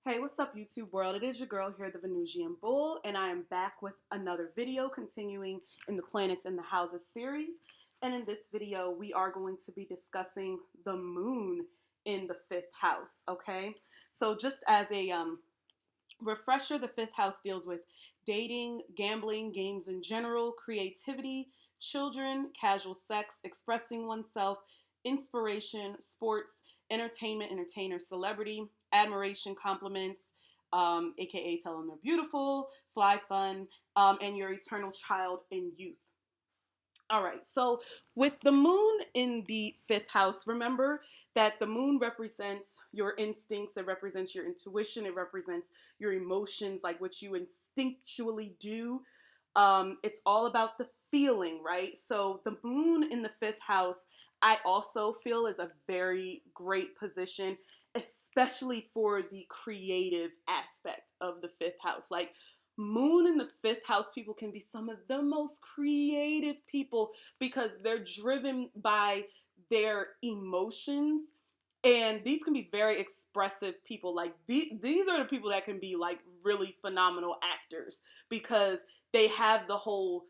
Hey, what's up, YouTube world? It is your girl here, the Venusian Bull, and I am back with another video continuing in the Planets and the Houses series. And in this video, we are going to be discussing the moon in the fifth house, okay? So, just as a refresher, the fifth house deals with dating, gambling, games in general, creativity, children, casual sex, expressing oneself, inspiration, sports, entertainment, entertainer, celebrity, admiration, compliments, aka tell them they're beautiful, fly fun, and your eternal child in youth. All right, so with the moon in the fifth house, remember that the moon represents your instincts, it represents your intuition, it represents your emotions, like what you instinctually do. It's all about the feeling, right? So the moon in the fifth house, I also feel is a very great position, especially for the creative aspect of the fifth house. Like, moon in the fifth house people can be some of the most creative people because they're driven by their emotions, and these can be very expressive people. Like, these are the people that can be like really phenomenal actors because they have the whole,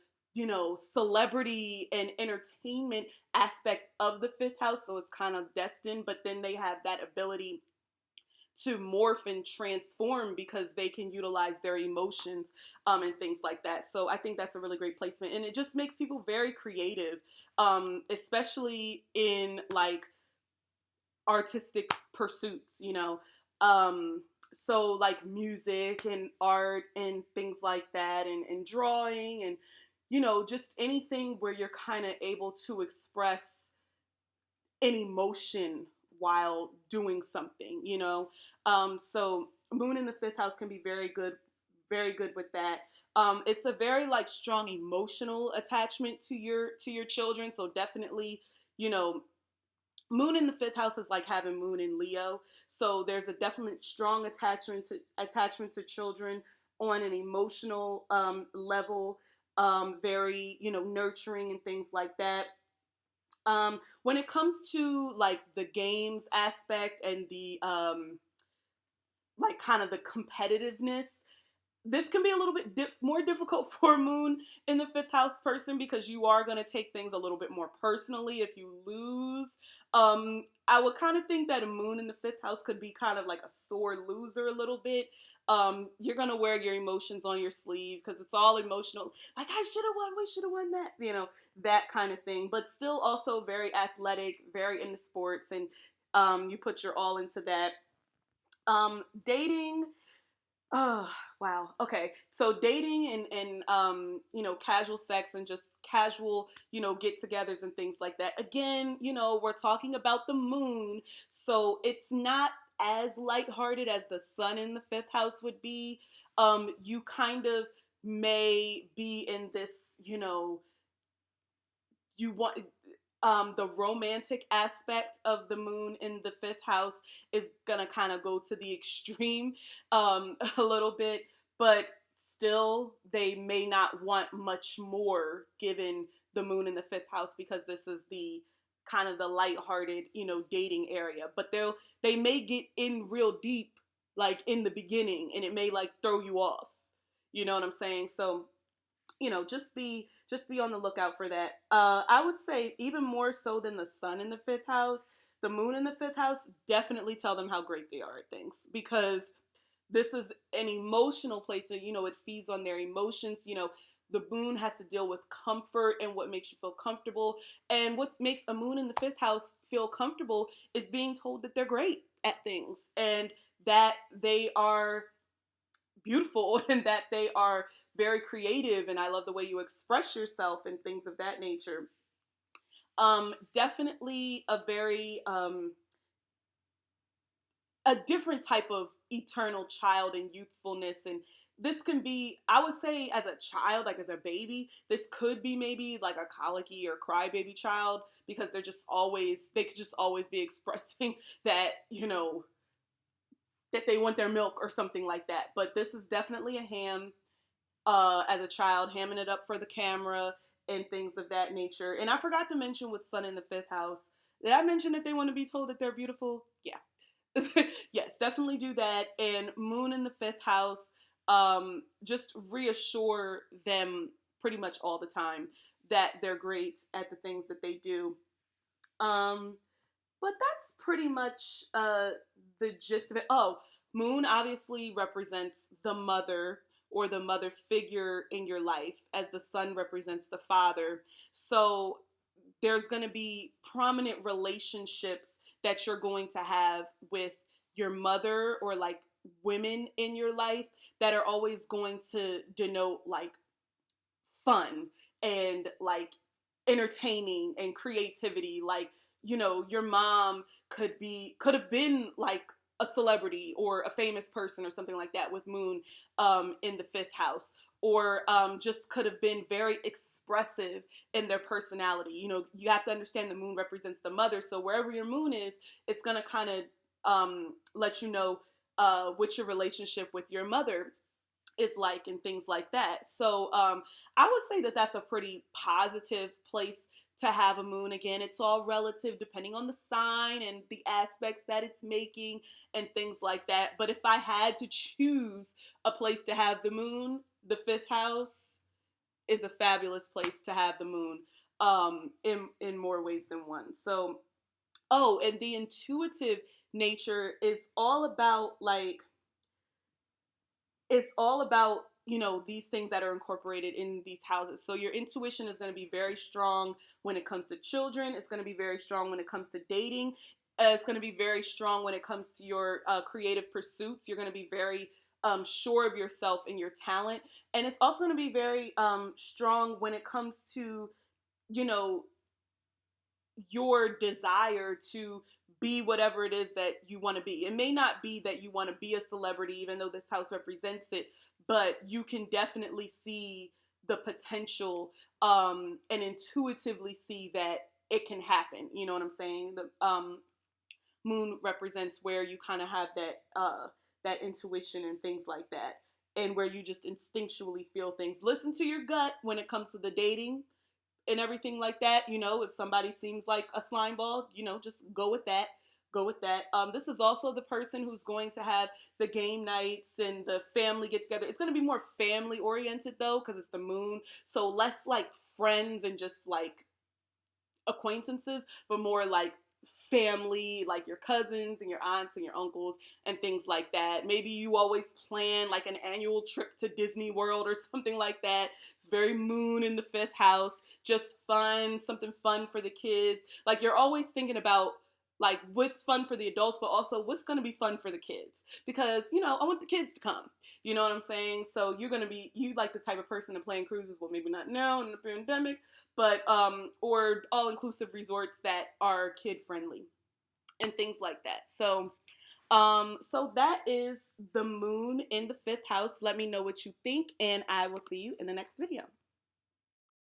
celebrity and entertainment aspect of the fifth house, so it's kind of destined, but then they have that ability to morph and transform because they can utilize their emotions, and things like that. So I think that's a really great placement, and it just makes people very creative, especially in like artistic pursuits, so like music and art and things like that, and drawing, and just anything where you're kind of able to express an emotion while doing something, so moon in the fifth house can be very good with that. It's a very like strong emotional attachment to your children, so definitely, you know moon in the fifth house is like having moon in Leo, so there's a definite strong attachment to children on an emotional level, very nurturing and things like that. When it comes to like the games aspect and the like kind of the competitiveness, this can be a little bit more difficult for a moon in the fifth house person because you are going to take things a little bit more personally if you lose. I would kind of think that a moon in the fifth house could be kind of like a sore loser a little bit. You're going to wear your emotions on your sleeve because it's all emotional. Like, I should have won, we should have won that, that kind of thing. But still also very athletic, very into sports, and you put your all into that. Dating. Oh, wow. Okay. So dating and casual sex and just casual, get-togethers and things like that. Again, we're talking about the moon, so it's not as lighthearted as the sun in the fifth house would be. You kind of may be in this, you want the romantic aspect of the moon in the fifth house is gonna kind of go to the extreme, a little bit, but still they may not want much more given the moon in the fifth house because this is the kind of the lighthearted, dating area. But they may get in real deep like in the beginning, and it may like throw you off. You know what I'm saying? So just be on the lookout for that. I would say even more so than the sun in the fifth house, the moon in the fifth house, definitely tell them how great they are at things because this is an emotional place, and it feeds on their emotions. The moon has to deal with comfort and what makes you feel comfortable, and what makes a moon in the fifth house feel comfortable is being told that they're great at things and that they are beautiful and that they are very creative, and I love the way you express yourself and things of that nature. Definitely a very a different type of eternal child and youthfulness, and this can be, I would say, as a child, like as a baby, this could be maybe like a colicky or crybaby child because they could just always be expressing that, that they want their milk or something like that. But this is definitely a ham, as a child, hamming it up for the camera and things of that nature. And I forgot to mention with sun in the fifth house. Did I mention that they want to be told that they're beautiful? Yeah. Yes, definitely do that. And moon in the fifth house, just reassure them pretty much all the time that they're great at the things that they do. Um, but that's pretty much the gist of it. Oh, moon obviously represents the mother or the mother figure in your life, as the sun represents the father. So there's going to be prominent relationships that you're going to have with your mother or like women in your life that are always going to denote like fun and like entertaining and creativity. Like, your mom could have been like a celebrity or a famous person or something like that with moon in the fifth house, or just could have been very expressive in their personality. You have to understand the moon represents the mother, so wherever your moon is, it's going to kind of let you know what your relationship with your mother is like and things like that. So I would say that that's a pretty positive place to have a moon. Again, it's all relative depending on the sign and the aspects that it's making and things like that. But if I had to choose a place to have the moon, the fifth house is a fabulous place to have the moon in more ways than one. So, oh, and the intuitive nature is all about like it's all about these things that are incorporated in these houses. So your intuition is going to be very strong when it comes to children. It's going to be very strong when it comes to dating. It's going to be very strong when it comes to your creative pursuits. You're going to be very sure of yourself and your talent, and it's also going to be very strong when it comes to you know your desire to be whatever it is that you want to be. It may not be that you want to be a celebrity, even though this house represents it, but you can definitely see the potential and intuitively see that it can happen. You know what I'm saying? The moon represents where you kind of have that intuition and things like that, and where you just instinctually feel things. Listen to your gut when it comes to the dating and everything like that. If somebody seems like a slime ball, just go with that. Go with that. This is also the person who's going to have the game nights and the family get together. It's going to be more family oriented though, because it's the moon. So less like friends and just like acquaintances, but more like family, like your cousins and your aunts and your uncles and things like that. Maybe you always plan like an annual trip to Disney World or something like that. It's very moon in the fifth house, just fun, something fun for the kids. Like you're always thinking about like what's fun for the adults, but also what's going to be fun for the kids, because I want the kids to come. You know what I'm saying? So you like the type of person to plan cruises. Well, maybe not now in the pandemic, but or all inclusive resorts that are kid friendly and things like that. So that is the moon in the fifth house. Let me know what you think, and I will see you in the next video.